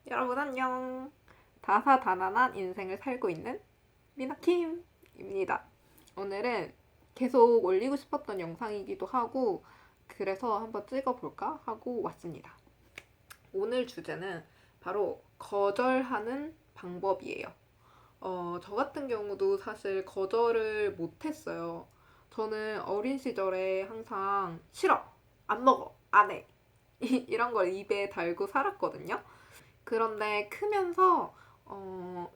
여러분 안녕. 다사다난한 인생을 살고 있는 미나킴입니다. 오늘은 계속 올리고 싶었던 영상이기도 하고 그래서 한번 찍어볼까 하고 왔습니다. 오늘 주제는 바로 거절하는 방법이에요. 저 같은 경우도 사실 거절을 못했어요. 저는 어린 시절에 항상 싫어, 안 먹어, 안 해. 이런 걸 입에 달고 살았거든요. 그런데 크면서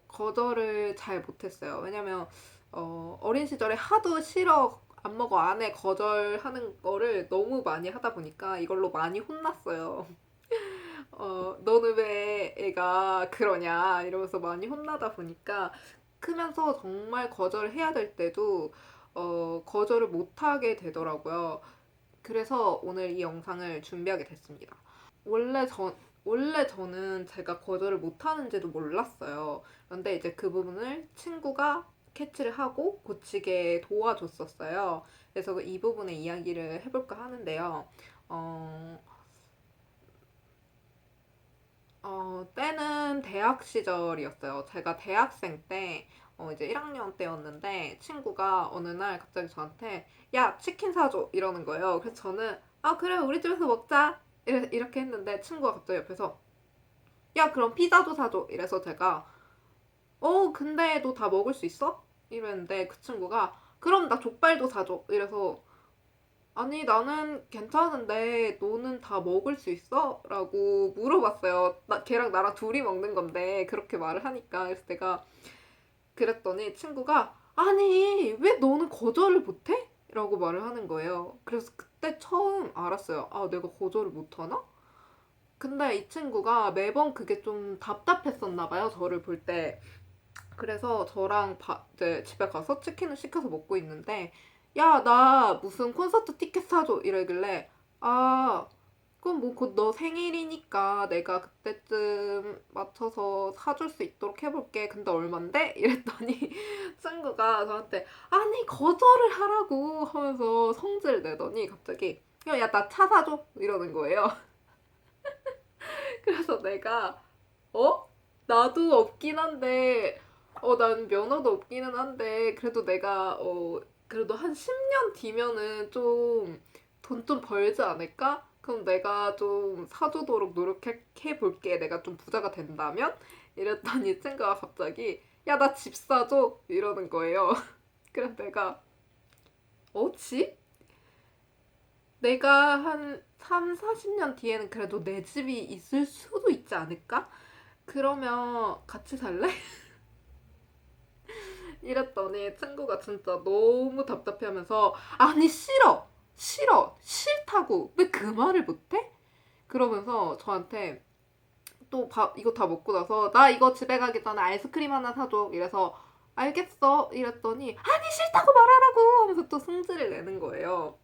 거절을 잘 못했어요. 왜냐면 어린 시절에 하도 싫어, 안 먹어, 안 해, 거절하는 거를 너무 많이 하다 보니까 이걸로 많이 혼났어요. 너는 왜 애가 그러냐 이러면서 많이 혼나다 보니까 크면서 정말 거절해야 될 때도 거절을 못하게 되더라고요. 그래서 오늘 이 영상을 준비하게 됐습니다. 원래 저, 원래 저는 제가 거절을 못하는지도 몰랐어요. 그런데 이제 그 부분을 친구가 캐치를 하고 고치게 도와줬었어요. 그래서 이 부분의 이야기를 해볼까 하는데요. 어, 때는 대학 시절이었어요. 제가 대학생 때, 이제 1학년 때였는데, 친구가 어느 날 갑자기 저한테, 야, 치킨 사줘! 이러는 거예요. 그래서 저는, 아, 그래, 우리 집에서 먹자! 이렇게 했는데, 친구가 갑자기 옆에서, 야, 그럼 피자도 사줘! 이래서 제가, 근데 너 다 먹을 수 있어? 이랬는데, 그 친구가, 그럼 나 족발도 사줘! 이래서, 아니, 나는 괜찮은데, 너는 다 먹을 수 있어? 라고 물어봤어요. 걔랑 나랑 둘이 먹는 건데, 그렇게 말을 하니까. 그래서 내가 그랬더니 친구가, 아니, 왜 너는 거절을 못해? 라고 말을 하는 거예요. 그래서 그때 처음 알았어요. 아, 내가 거절을 못하나? 근데 이 친구가 매번 그게 좀 답답했었나 봐요, 저를 볼 때. 그래서 저랑 이제 집에 가서 치킨을 시켜서 먹고 있는데, 야, 나 무슨 콘서트 티켓 사줘! 이러길래, 아, 그럼 뭐 곧 너 생일이니까 내가 그때쯤 맞춰서 사줄 수 있도록 해볼게. 근데 얼만데? 이랬더니 친구가 저한테, 아니, 거절을 하라고 하면서 성질 내더니 갑자기, 야, 나 차 사줘! 이러는 거예요. 그래서 내가, 어? 나도 없긴 한데, 난 면허도 없기는 한데, 그래도 내가, 그래도 한 10년 뒤면은 좀 돈 좀 벌지 않을까? 그럼 내가 좀 사주도록 노력해 볼게. 내가 좀 부자가 된다면? 이랬더니 친구가 갑자기, 야, 나 집 사줘! 이러는 거예요. 그래서 내가, 집? 내가 한 3, 40년 뒤에는 그래도 내 집이 있을 수도 있지 않을까? 그러면 같이 살래? 이랬더니 친구가 진짜 너무 답답해하면서 아니 싫어 싫어 싫다고 왜 그 말을 못해? 그러면서 저한테 또 이거 다 먹고 나서 나 이거 집에 가기 전에 아이스크림 하나 사줘 이래서 알겠어 이랬더니 아니 싫다고 말하라고 하면서 또 승질을 내는 거예요.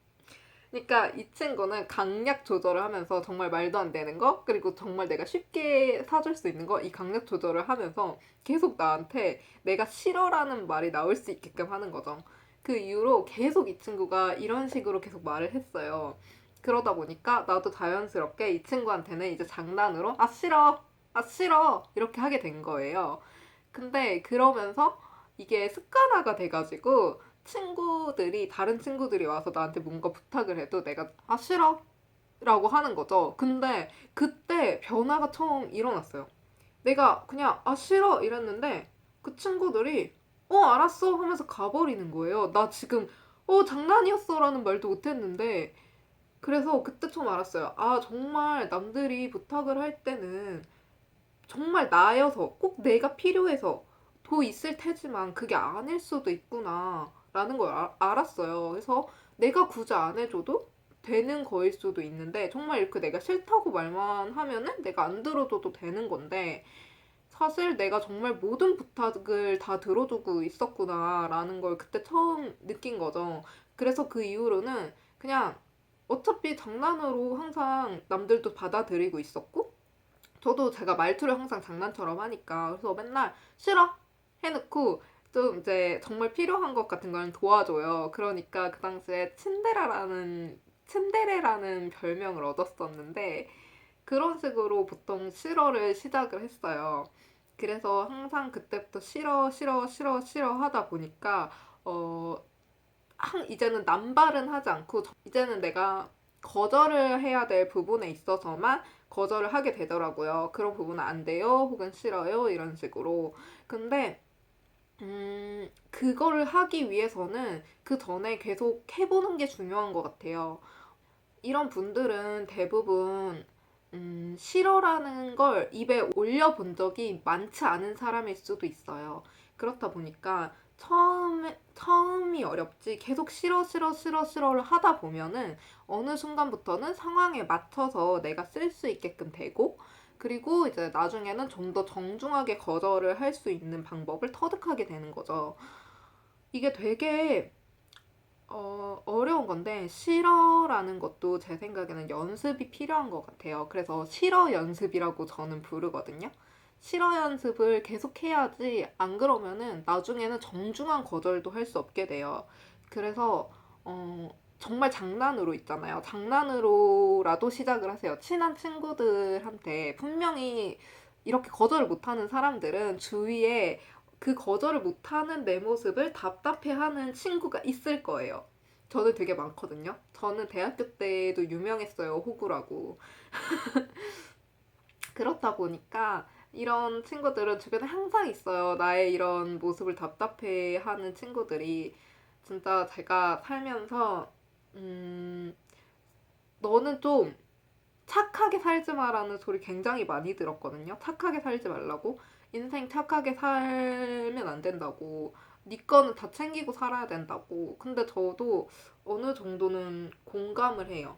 그러니까 이 친구는 강약 조절을 하면서 정말 말도 안 되는 거 그리고 정말 내가 쉽게 사줄 수 있는 거 이 강약 조절을 하면서 계속 나한테 내가 싫어라는 말이 나올 수 있게끔 하는 거죠. 그 이후로 계속 이 친구가 이런 식으로 계속 말을 했어요. 그러다 보니까 나도 자연스럽게 이 친구한테는 이제 장난으로 아 싫어 아 싫어 이렇게 하게 된 거예요. 근데 그러면서 이게 습관화가 돼가지고 다른 친구들이 와서 나한테 뭔가 부탁을 해도 내가, 아, 싫어. 라고 하는 거죠. 근데 그때 변화가 처음 일어났어요. 내가 그냥, 아, 싫어. 이랬는데 그 친구들이, 알았어. 하면서 가버리는 거예요. 나 지금, 장난이었어. 라는 말도 못했는데. 그래서 그때 처음 알았어요. 아, 정말 남들이 부탁을 할 때는 정말 나여서 꼭 내가 필요해서 도 있을 테지만 그게 아닐 수도 있구나 라는 걸 알았어요. 그래서 내가 굳이 안 해줘도 되는 거일 수도 있는데 정말 이렇게 내가 싫다고 말만 하면은 내가 안 들어줘도 되는 건데 사실 내가 정말 모든 부탁을 다 들어주고 있었구나 라는 걸 그때 처음 느낀 거죠. 그래서 그 이후로는 그냥 어차피 장난으로 항상 남들도 받아들이고 있었고 저도 제가 말투를 항상 장난처럼 하니까 그래서 맨날 싫어 해놓고 좀 이제 정말 필요한 것 같은 걸 도와줘요. 그러니까 그 당시에 츤데레라는 별명을 얻었었는데 그런 식으로 보통 싫어를 시작을 했어요. 그래서 항상 그때부터 싫어, 싫어, 싫어, 싫어 하다 보니까, 어, 이제는 남발은 하지 않고, 이제는 내가 거절을 해야 될 부분에 있어서만 거절을 하게 되더라고요. 그런 부분은 안 돼요, 혹은 싫어요, 이런 식으로. 근데, 그거를 하기 위해서는 그 전에 계속 해보는 게 중요한 것 같아요. 이런 분들은 대부분 싫어라는 걸 입에 올려본 적이 많지 않은 사람일 수도 있어요. 그렇다 보니까 처음이 어렵지 계속 싫어, 싫어, 싫어, 싫어를 하다 보면은 어느 순간부터는 상황에 맞춰서 내가 쓸 수 있게끔 되고, 그리고 이제 나중에는 좀 더 정중하게 거절을 할 수 있는 방법을 터득하게 되는 거죠. 이게 되게 어려운 건데, 싫어라는 것도 제 생각에는 연습이 필요한 것 같아요. 그래서 싫어 연습이라고 저는 부르거든요. 싫어 연습을 계속 해야지, 안 그러면은 나중에는 정중한 거절도 할 수 없게 돼요. 그래서, 정말 장난으로 있잖아요. 장난으로라도 시작을 하세요. 친한 친구들한테 분명히 이렇게 거절을 못하는 사람들은 주위에 그 거절을 못하는 내 모습을 답답해하는 친구가 있을 거예요. 저는 되게 많거든요. 저는 대학교 때도 유명했어요, 호구라고. 그렇다 보니까 이런 친구들은 주변에 항상 있어요. 나의 이런 모습을 답답해하는 친구들이. 진짜 제가 살면서 너는 좀 착하게 살지 마라는 소리 굉장히 많이 들었거든요. 착하게 살지 말라고. 인생 착하게 살면 안 된다고. 네 거는 다 챙기고 살아야 된다고. 근데 저도 어느 정도는 공감을 해요.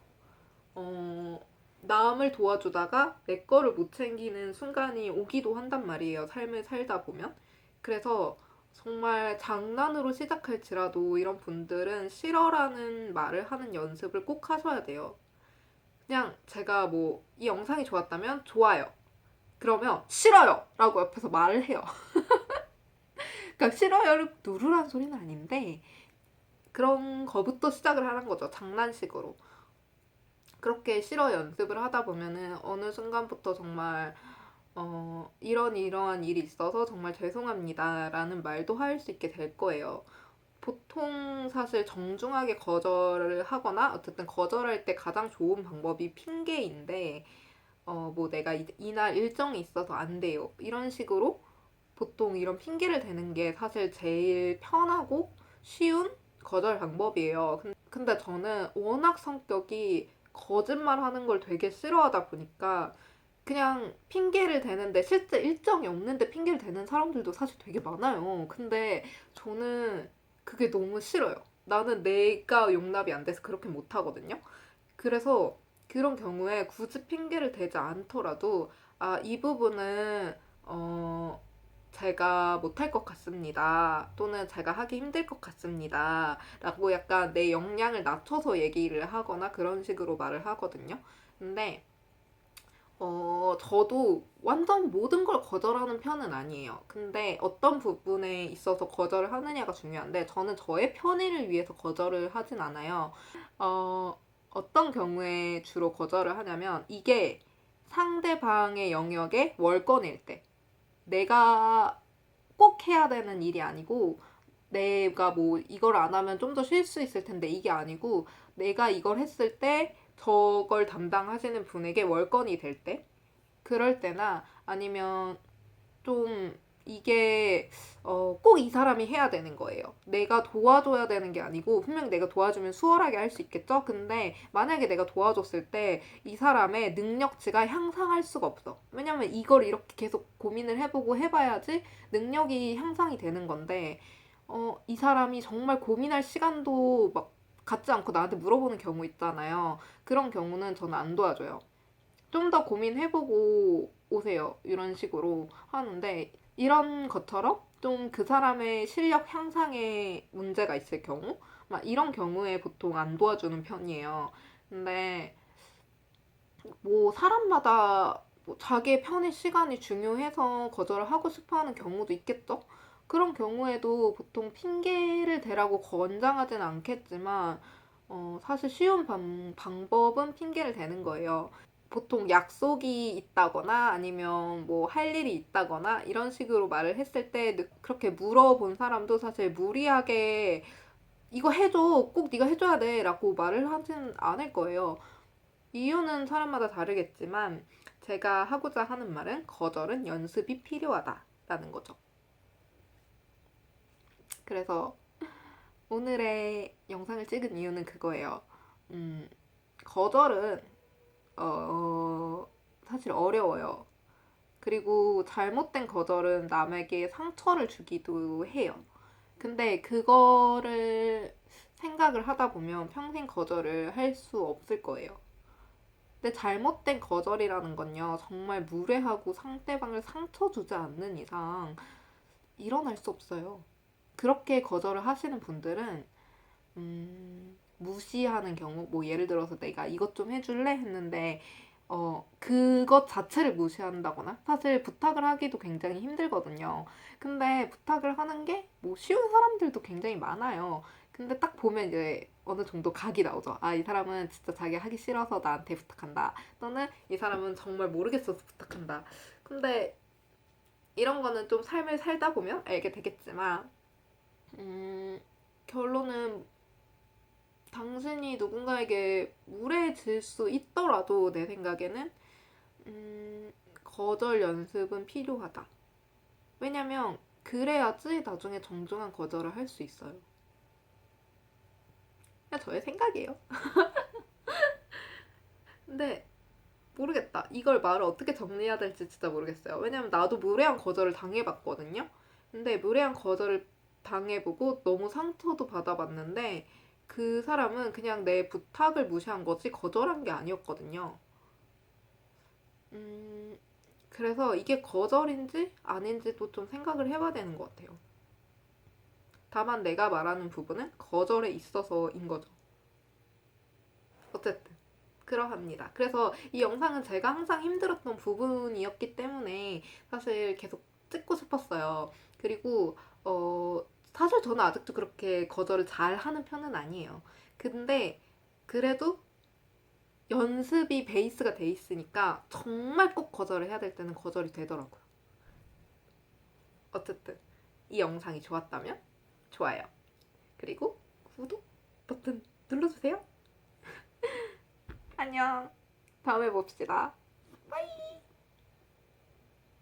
어, 남을 도와주다가 내 거를 못 챙기는 순간이 오기도 한단 말이에요. 삶을 살다 보면. 그래서 정말 장난으로 시작할지라도 이런 분들은 싫어라는 말을 하는 연습을 꼭 하셔야 돼요. 그냥 제가 뭐 이 영상이 좋았다면 좋아요. 그러면 싫어요! 라고 옆에서 말을 해요. 그러니까 싫어요를 누르란 소리는 아닌데 그런 거부터 시작을 하는 거죠. 장난식으로. 그렇게 싫어 연습을 하다 보면은 어느 순간부터 정말 이러한 일이 있어서 정말 죄송합니다 라는 말도 할 수 있게 될 거예요. 보통 사실 정중하게 거절을 하거나 어쨌든 거절할 때 가장 좋은 방법이 핑계인데, 뭐 내가 이날 일정이 있어서 안 돼요. 이런 식으로 보통 이런 핑계를 대는 게 사실 제일 편하고 쉬운 거절 방법이에요. 근데 저는 워낙 성격이 거짓말 하는 걸 되게 싫어하다 보니까 그냥 핑계를 대는데 실제 일정이 없는데 핑계를 대는 사람들도 사실 되게 많아요. 근데 저는 그게 너무 싫어요. 나는 내가 용납이 안 돼서 그렇게 못 하거든요. 그래서 그런 경우에 굳이 핑계를 대지 않더라도, 아, 이 부분은 제가 못할 것 같습니다. 또는 제가 하기 힘들 것 같습니다. 라고 약간 내 역량을 낮춰서 얘기를 하거나 그런 식으로 말을 하거든요. 근데 저도 완전 모든 걸 거절하는 편은 아니에요. 근데 어떤 부분에 있어서 거절을 하느냐가 중요한데, 저는 저의 편의를 위해서 거절을 하진 않아요. 어떤 경우에 주로 거절을 하냐면, 이게 상대방의 영역의 월권일 때. 내가 꼭 해야 되는 일이 아니고, 내가 뭐 이걸 안 하면 좀 더 쉴 수 있을 텐데 이게 아니고, 내가 이걸 했을 때 저걸 담당하시는 분에게 월권이 될 때, 그럴 때나 아니면 좀 이게 꼭 이 사람이 해야 되는 거예요. 내가 도와줘야 되는 게 아니고, 분명히 내가 도와주면 수월하게 할 수 있겠죠? 근데 만약에 내가 도와줬을 때 이 사람의 능력치가 향상할 수가 없어. 왜냐면 이걸 이렇게 계속 고민을 해보고 해봐야지 능력이 향상이 되는 건데, 이 사람이 정말 고민할 시간도 막 갖지 않고 나한테 물어보는 경우 있잖아요. 그런 경우는 저는 안 도와줘요. 좀 더 고민해보고 오세요. 이런 식으로 하는데, 이런 것처럼 좀 그 사람의 실력 향상에 문제가 있을 경우, 막 이런 경우에 보통 안 도와주는 편이에요. 근데 뭐 사람마다 뭐 자기의 편의 시간이 중요해서 거절을 하고 싶어 하는 경우도 있겠죠? 그런 경우에도 보통 핑계를 대라고 권장하진 않겠지만, 사실 쉬운 방법은 핑계를 대는 거예요. 보통 약속이 있다거나 아니면 뭐 할 일이 있다거나 이런 식으로 말을 했을 때 그렇게 물어본 사람도 사실 무리하게 이거 해줘, 꼭 네가 해줘야 돼 라고 말을 하진 않을 거예요. 이유는 사람마다 다르겠지만 제가 하고자 하는 말은 거절은 연습이 필요하다라는 거죠. 그래서 오늘의 영상을 찍은 이유는 그거예요. 거절은 사실 어려워요. 그리고 잘못된 거절은 남에게 상처를 주기도 해요. 근데 그거를 생각을 하다 보면 평생 거절을 할 수 없을 거예요. 근데 잘못된 거절이라는 건요, 정말 무례하고 상대방을 상처 주지 않는 이상 일어날 수 없어요. 그렇게 거절을 하시는 분들은, 무시하는 경우, 뭐 예를 들어서 내가 이것 좀 해줄래? 했는데, 그것 자체를 무시한다거나, 사실 부탁을 하기도 굉장히 힘들거든요. 근데 부탁을 하는 게 뭐 쉬운 사람들도 굉장히 많아요. 근데 딱 보면 이제 어느 정도 각이 나오죠. 아, 이 사람은 진짜 자기 하기 싫어서 나한테 부탁한다. 또는 이 사람은 정말 모르겠어서 부탁한다. 근데 이런 거는 좀 삶을 살다 보면 알게 되겠지만, 결론은 당신이 누군가에게 무례해질 수 있더라도 내 생각에는 거절 연습은 필요하다. 왜냐면 그래야지 나중에 정중한 거절을 할 수 있어요. 그냥 저의 생각이에요. 근데 모르겠다. 이걸 말을 어떻게 정리해야 될지 진짜 모르겠어요. 왜냐면 나도 무례한 거절을 당해봤거든요. 근데 무례한 거절을 당해보고 너무 상처도 받아봤는데 그 사람은 그냥 내 부탁을 무시한 거지 거절한 게 아니었거든요. 음, 그래서 이게 거절인지 아닌지도 좀 생각을 해봐야 되는 것 같아요. 다만 내가 말하는 부분은 거절에 있어서인 거죠. 어쨌든 그러합니다. 그래서 이 영상은 제가 항상 힘들었던 부분이었기 때문에 사실 계속 찍고 싶었어요. 그리고 사실 저는 아직도 그렇게 거절을 잘 하는 편은 아니에요. 근데 그래도 연습이 베이스가 돼 있으니까 정말 꼭 거절을 해야 될 때는 거절이 되더라고요. 어쨌든 이 영상이 좋았다면 좋아요. 그리고 구독 버튼 눌러주세요. 안녕. 다음에 봅시다. 빠이.